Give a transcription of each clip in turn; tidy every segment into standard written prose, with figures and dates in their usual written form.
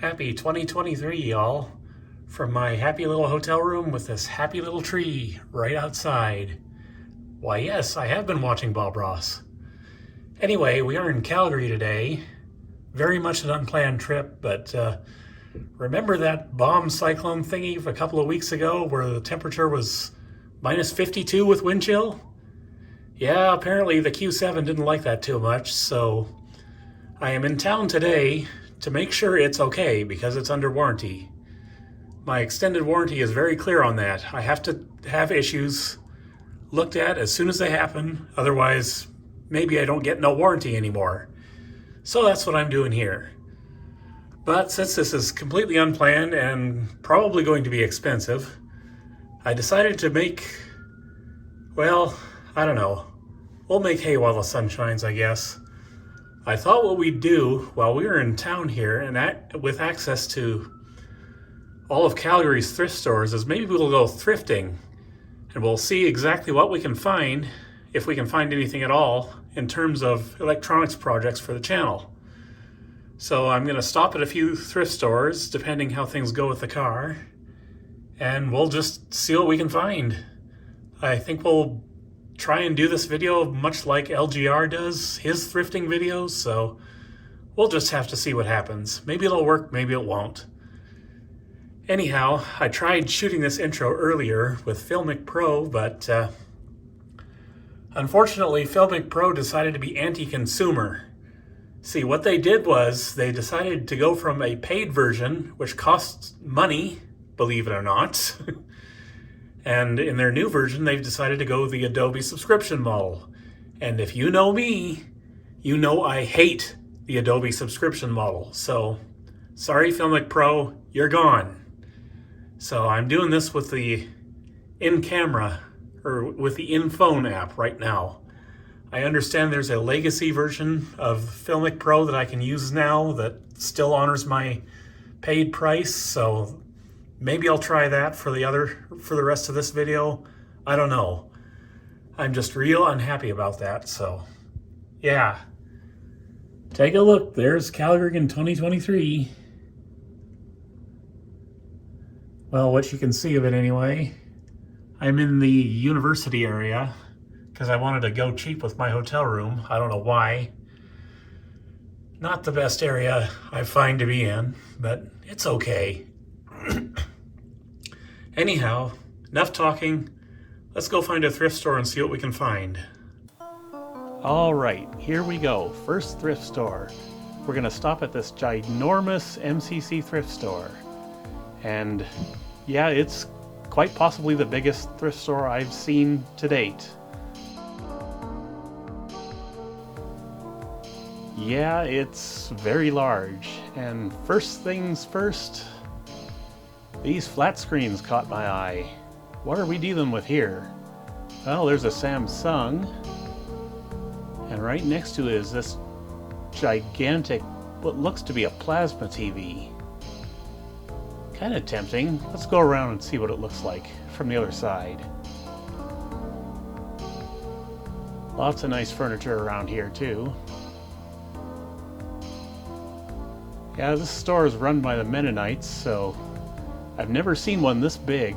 Happy 2023, y'all, from my happy little hotel room with this happy little tree right outside. Why, yes, I have been watching Bob Ross. Anyway, we are in Calgary today. Very much an unplanned trip, but remember that bomb cyclone thingy of a couple of weeks ago where the temperature was minus 52 with wind chill? Yeah, apparently the Q7 didn't like that too much, so I am in town today to make sure it's okay because it's under warranty. My extended warranty is very clear on that. I have to have issues looked at as soon as they happen, otherwise maybe I don't get no warranty anymore. So that's what I'm doing here. But since this is completely unplanned and probably going to be expensive, I decided to make, well, I don't know. We'll make hay while the sun shines, I guess. I thought what we'd do while we were in town here and with access to all of Calgary's thrift stores is maybe we'll go thrifting and we'll see exactly what we can find, if we can find anything at all, in terms of electronics projects for the channel. So I'm going to stop at a few thrift stores, depending how things go with the car, and we'll just see what we can find. I think we'll try and do this video much like LGR does his thrifting videos, so we'll just have to see what happens. Maybe it'll work, maybe it won't. Anyhow, I tried shooting this intro earlier with Filmic Pro, but unfortunately Filmic Pro decided to be anti-consumer. See, what they did was they decided to go from a paid version, which costs money, believe it or not, and in their new version, they've decided to go the Adobe subscription model. And if you know me, you know I hate the Adobe subscription model. So, sorry Filmic Pro, you're gone. So I'm doing this with the in-camera, or with the in-phone app right now. I understand there's a legacy version of Filmic Pro that I can use now that still honors my paid price, so maybe I'll try that for the rest of this video. I don't know. I'm just real unhappy about that, so yeah. Take a look, there's Calgary in 2023. Well, what you can see of it anyway. I'm in the university area because I wanted to go cheap with my hotel room. I don't know why. Not the best area I find to be in, but it's okay. Anyhow, enough talking. Let's go find a thrift store and see what we can find. All right, here we go. First thrift store. We're gonna stop at this ginormous MCC thrift store. And yeah, it's quite possibly the biggest thrift store I've seen to date. Yeah, it's very large. And first things first, these flat screens caught my eye. What are we dealing with here? Well, there's a Samsung, and right next to it is this gigantic, what looks to be a plasma TV. Kind of tempting. Let's go around and see what it looks like from the other side. Lots of nice furniture around here too. Yeah, this store is run by the Mennonites, so I've never seen one this big.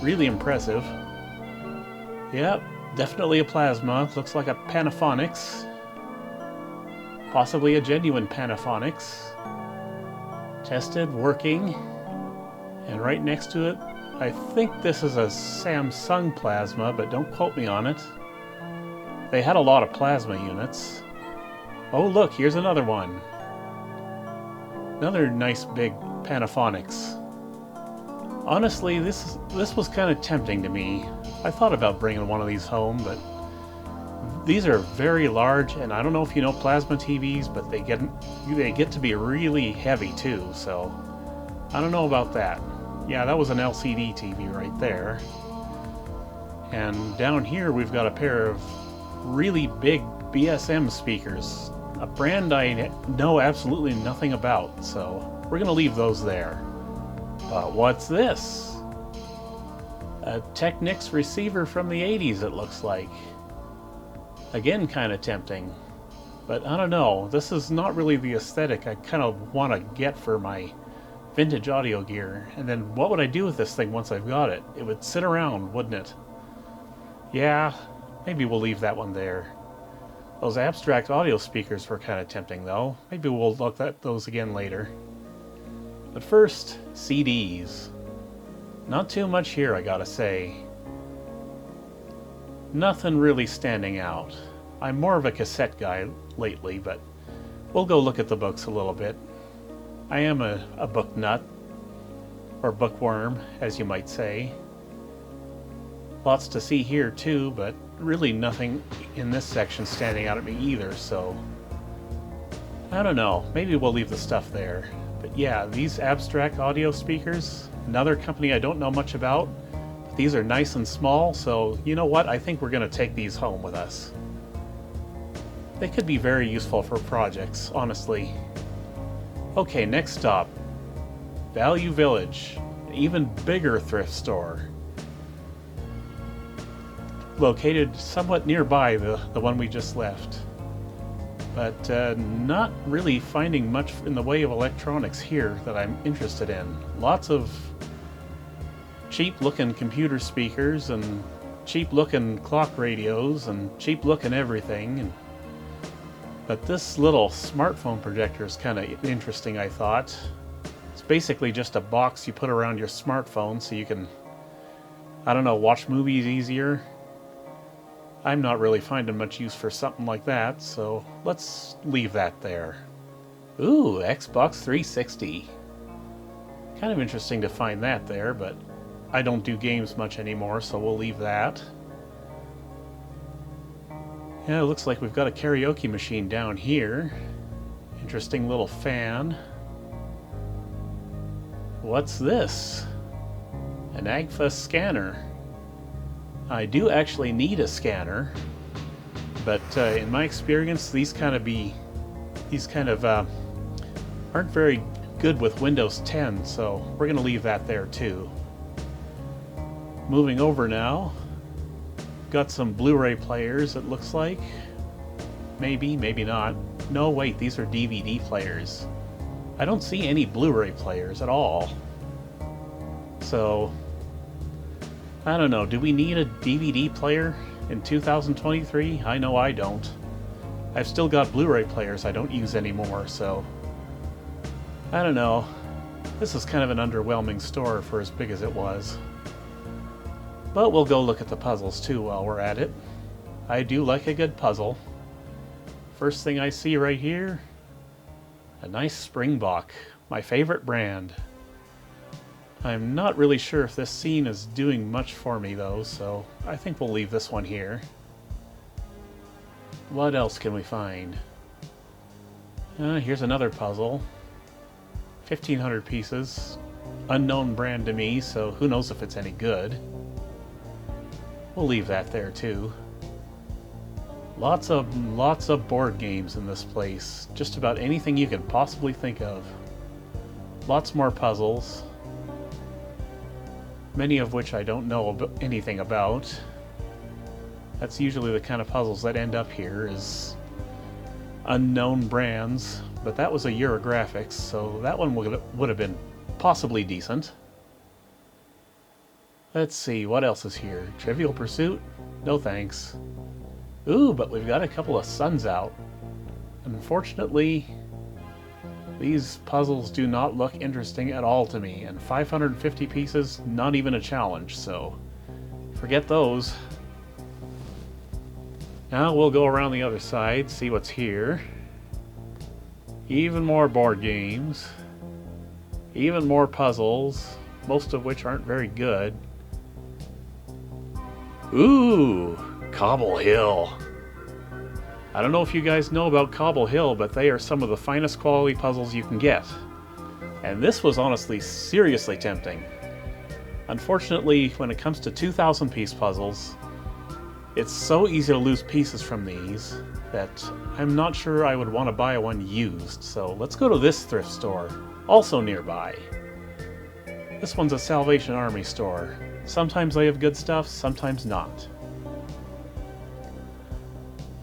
Really impressive. Yep, definitely a plasma. Looks like a Panaphonics. Possibly a genuine Panaphonics. Tested, working. And right next to it, I think this is a Samsung plasma, but don't quote me on it. They had a lot of plasma units. Oh look, here's another one. Another nice big Panaphonics. Honestly, this was kind of tempting to me. I thought about bringing one of these home, but these are very large, and I don't know if you know plasma TVs, but they get to be really heavy too, so I don't know about that. Yeah, that was an LCD TV right there. And down here we've got a pair of really big BSM speakers, a brand I know absolutely nothing about, so we're gonna leave those there. But what's this? A Technics receiver from the 80s, it looks like. Again, kind of tempting. But I don't know, this is not really the aesthetic I kind of want to get for my vintage audio gear. And then what would I do with this thing once I've got it? It would sit around, wouldn't it? Yeah, maybe we'll leave that one there. Those abstract audio speakers were kind of tempting though. Maybe we'll look at those again later. But first, CDs. Not too much here, I gotta say. Nothing really standing out. I'm more of a cassette guy lately, but we'll go look at the books a little bit. I am a book nut, or bookworm, as you might say. Lots to see here too, but really nothing in this section standing out at me either, so I don't know, maybe we'll leave the stuff there. But yeah, these abstract audio speakers, another company I don't know much about, but these are nice and small, so you know what, I think we're going to take these home with us. They could be very useful for projects, honestly. Okay, next stop, Value Village, an even bigger thrift store. Located somewhat nearby the one we just left. But not really finding much in the way of electronics here that I'm interested in. Lots of cheap looking computer speakers and cheap looking clock radios and cheap looking everything. But this little smartphone projector is kind of interesting, I thought. It's basically just a box you put around your smartphone so you can, I don't know, watch movies easier. I'm not really finding much use for something like that, so let's leave that there. Ooh, Xbox 360. Kind of interesting to find that there, but I don't do games much anymore, so we'll leave that. Yeah, it looks like we've got a karaoke machine down here. Interesting little fan. What's this? An Agfa scanner. I do actually need a scanner, but in my experience, these kind of aren't very good with Windows 10, so we're going to leave that there too. Moving over now, got some Blu-ray players, it looks like. Maybe, maybe not. No, wait, these are DVD players. I don't see any Blu-ray players at all. So I don't know, do we need a DVD player in 2023? I know I don't. I've still got Blu-ray players I don't use anymore, so I don't know. This is kind of an underwhelming store for as big as it was. But we'll go look at the puzzles too while we're at it. I do like a good puzzle. First thing I see right here, a nice Springbok, my favorite brand. I'm not really sure if this scene is doing much for me though, so I think we'll leave this one here. What else can we find? Here's another puzzle. 1,500 pieces. Unknown brand to me, so who knows if it's any good. We'll leave that there too. Lots of board games in this place. Just about anything you can possibly think of. Lots more puzzles. Many of which I don't know anything about. That's usually the kind of puzzles that end up here, is unknown brands. But that was a Eurographics, so that one would have been possibly decent. Let's see, what else is here? Trivial Pursuit? No thanks. Ooh, but we've got a couple of suns out. Unfortunately, these puzzles do not look interesting at all to me, and 550 pieces, not even a challenge, so forget those. Now we'll go around the other side, see what's here. Even more board games. Even more puzzles, most of which aren't very good. Ooh, Cobble Hill. I don't know if you guys know about Cobble Hill, but they are some of the finest quality puzzles you can get. And this was honestly seriously tempting. Unfortunately, when it comes to 2,000 piece puzzles, it's so easy to lose pieces from these that I'm not sure I would want to buy one used. So let's go to this thrift store, also nearby. This one's a Salvation Army store. Sometimes they have good stuff, sometimes not.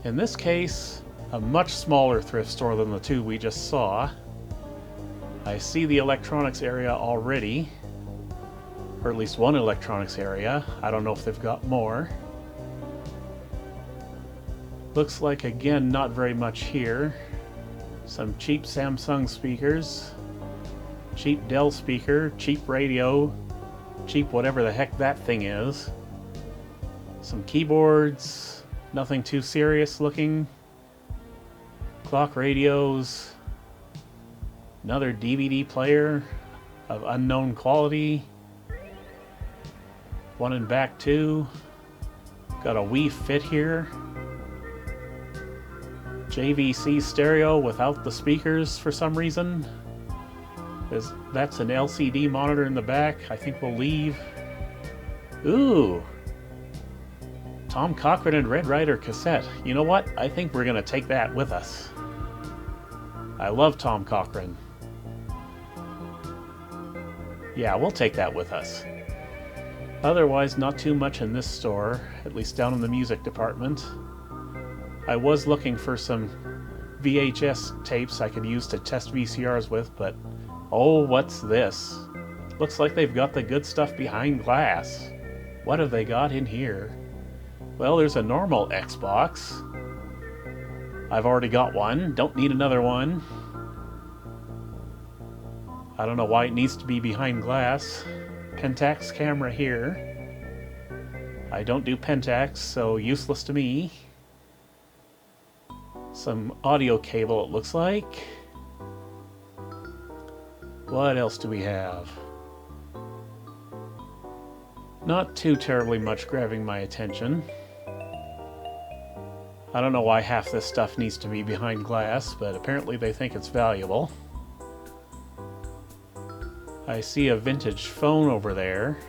In this case, A much smaller thrift store than the two we just saw. I see the electronics area already. Or at least one electronics area. I don't know if they've got more. Looks like, again, not very much here. Some cheap Samsung speakers. Cheap Dell speaker. Cheap radio. Cheap whatever the heck that thing is. Some keyboards. Nothing too serious looking. Clock radios. Another DVD player of unknown quality. One in back too. Got a Wii Fit here. JVC stereo without the speakers for some reason. That's an LCD monitor in the back. I think we'll leave. Ooh. Tom Cochrane and Red Ryder cassette. You know what? I think we're going to take that with us. I love Tom Cochrane. Yeah, we'll take that with us. Otherwise, not too much in this store, at least down in the music department. I was looking for some VHS tapes I could use to test VCRs with, but oh, what's this? Looks like they've got the good stuff behind glass. What have they got in here? Well, there's a normal Xbox. I've already got one, don't need another one. I don't know why it needs to be behind glass. Pentax camera here. I don't do Pentax, so useless to me. Some audio cable, it looks like. What else do we have? Not too terribly much grabbing my attention. I don't know why half this stuff needs to be behind glass, but apparently they think it's valuable. I see a vintage phone over there.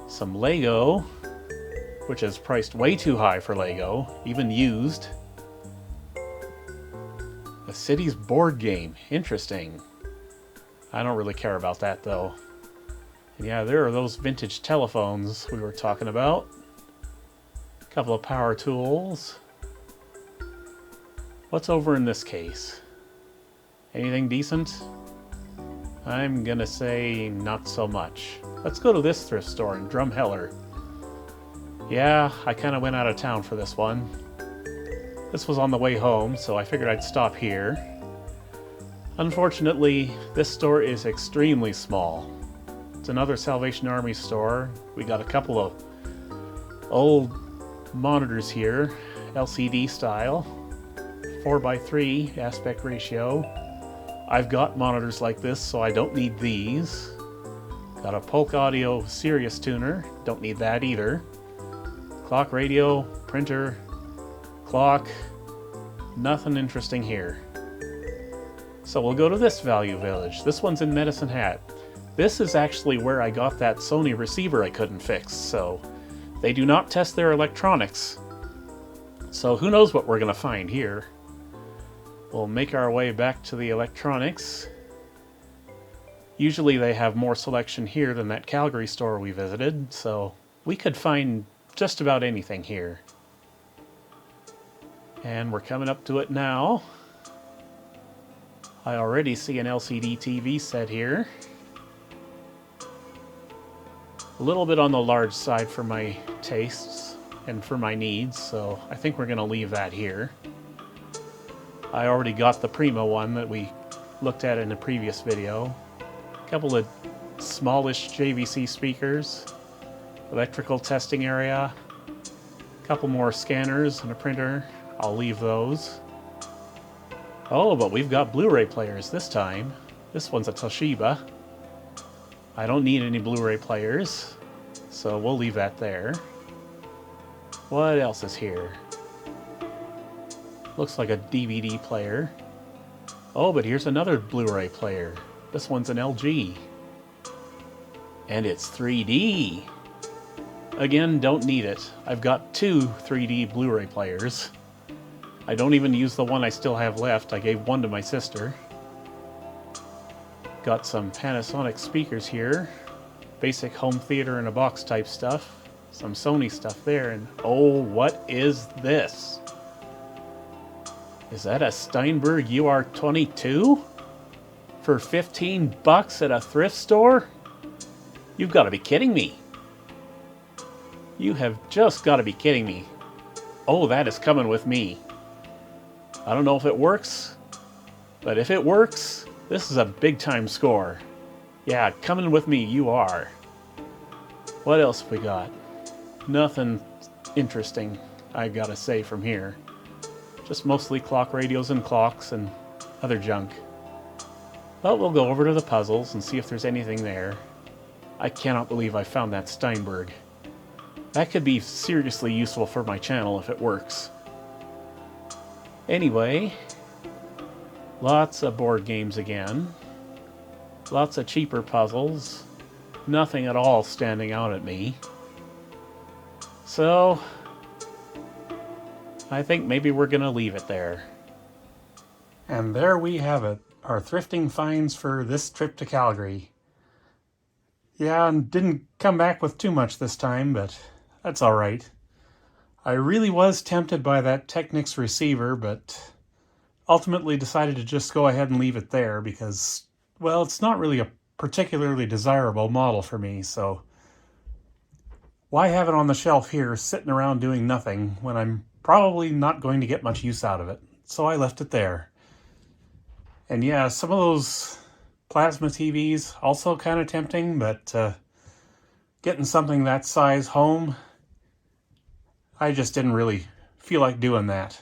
Some Lego, which is priced way too high for Lego, even used. A Cities board game. Interesting. I don't really care about that though. And yeah, there are those vintage telephones we were talking about. A couple of power tools. What's over in this case? Anything decent? I'm gonna say not so much. Let's go to this thrift store in Drumheller. Yeah, I kind of went out of town for this one. This was on the way home, so I figured I'd stop here. Unfortunately, this store is extremely small. It's another Salvation Army store. We got a couple of old monitors here, LCD style, 4:3 aspect ratio. I've got monitors like this, so I don't need these. Got a Polk Audio Sirius tuner, don't need that either. Clock radio, printer, clock, nothing interesting here. So we'll go to this Value Village. This one's in Medicine Hat. This is actually where I got that Sony receiver I couldn't fix, so they do not test their electronics. So who knows what we're gonna find here. We'll make our way back to the electronics. Usually they have more selection here than that Calgary store we visited, so we could find just about anything here. And we're coming up to it now. I already see an LCD TV set here. A little bit on the large side for my tastes and for my needs, so I think we're going to leave that here. I already got the Prima one that we looked at in a previous video. A couple of smallish JVC speakers, electrical testing area, a couple more scanners and a printer. I'll leave those. Oh, but we've got Blu-ray players this time. This one's a Toshiba. I don't need any Blu-ray players, so we'll leave that there. What else is here? Looks like a DVD player. Oh, but here's another Blu-ray player. This one's an LG. And it's 3D. Again, don't need it. I've got two 3D Blu-ray players. I don't even use the one I still have left. I gave one to my sister. Got some Panasonic speakers here. Basic home theater in a box type stuff. Some Sony stuff there. And oh, what is this? Is that a Steinberg UR22? For 15 bucks at a thrift store? You've got to be kidding me. You have just got to be kidding me. Oh, that is coming with me. I don't know if it works, but if it works, this is a big time score. Yeah, coming with me, you are. What else have we got? Nothing interesting, I gotta say, from here. Just mostly clock radios and clocks and other junk. But we'll go over to the puzzles and see if there's anything there. I cannot believe I found that Steinberg. That could be seriously useful for my channel if it works. Anyway, lots of board games again. Lots of cheaper puzzles. Nothing at all standing out at me. So, I think maybe we're gonna leave it there. And there we have it, our thrifting finds for this trip to Calgary. Yeah, and didn't come back with too much this time, but that's all right. I really was tempted by that Technics receiver, but ultimately decided to just go ahead and leave it there because, well, it's not really a particularly desirable model for me, so why have it on the shelf here sitting around doing nothing when I'm probably not going to get much use out of it? So I left it there. And yeah, some of those plasma TVs also kind of tempting, but getting something that size home, I just didn't really feel like doing that.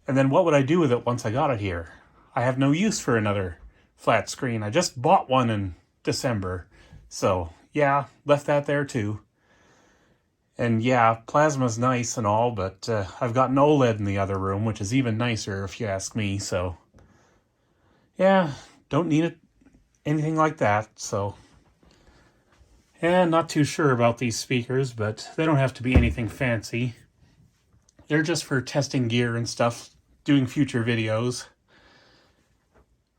And then what would I do with it once I got it here? I have no use for another flat screen. I just bought one in December. So yeah, left that there too. And yeah, plasma's nice and all, but I've got an OLED in the other room, which is even nicer if you ask me. So yeah, don't need it, anything like that. So yeah, not too sure about these speakers, but they don't have to be anything fancy. They're just for testing gear and stuff, doing future videos,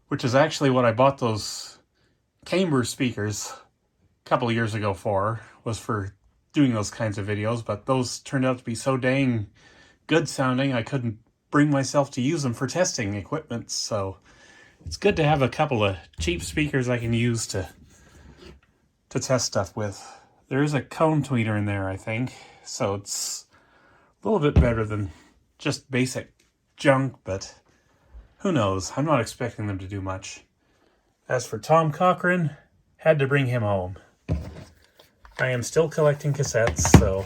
which is actually what I bought those Camber speakers a couple of years ago for, was for doing those kinds of videos, but those turned out to be so dang good sounding I couldn't bring myself to use them for testing equipment. So it's good to have a couple of cheap speakers I can use to test stuff with. There is a cone tweeter in there, I think, so it's a little bit better than just basic junk, but who knows? I'm not expecting them to do much. As for Tom Cochran, had to bring him home. I am still collecting cassettes, so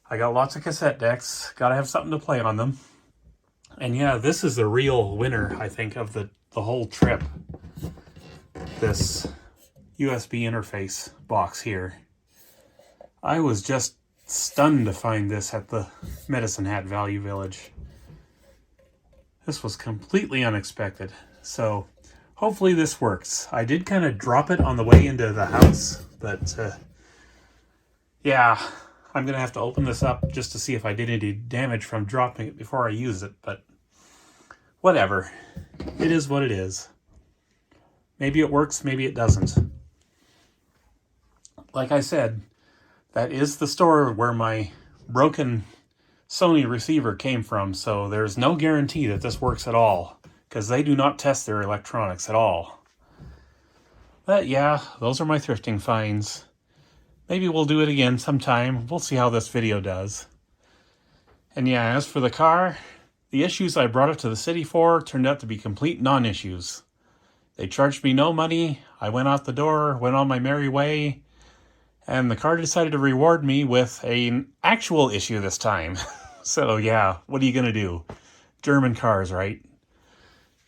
I got lots of cassette decks. Gotta have something to play on them. And yeah, this is the real winner, I think, of the whole trip. This USB interface box here. I was just stunned to find this at the Medicine Hat Value Village. This was completely unexpected. So hopefully this works. I did kind of drop it on the way into the house, but yeah, I'm going to have to open this up just to see if I did any damage from dropping it before I use it, but whatever. It is what it is. Maybe it works, maybe it doesn't. Like I said, that is the store where my broken Sony receiver came from, so there's no guarantee that this works at all, because they do not test their electronics at all. But yeah, those are my thrifting finds. Maybe we'll do it again sometime. We'll see how this video does. And yeah, as for the car, the issues I brought it to the city for turned out to be complete non-issues. They charged me no money. I went out the door, went on my merry way, and the car decided to reward me with an actual issue this time. So yeah, what are you gonna do? German cars, right?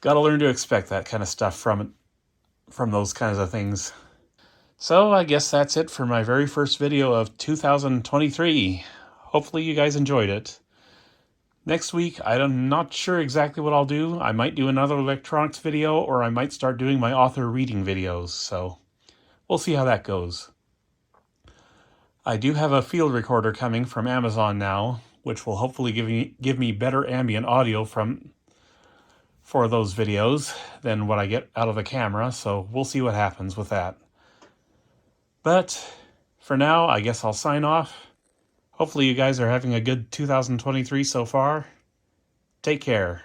Gotta learn to expect that kind of stuff from those kinds of things. So I guess that's it for my very first video of 2023. Hopefully you guys enjoyed it. Next week, I'm not sure exactly what I'll do. I might do another electronics video, or I might start doing my author reading videos, so we'll see how that goes. I do have a field recorder coming from Amazon now, which will hopefully give me better ambient audio for those videos than what I get out of the camera, so we'll see what happens with that. But for now, I guess I'll sign off. Hopefully you guys are having a good 2023 so far. Take care.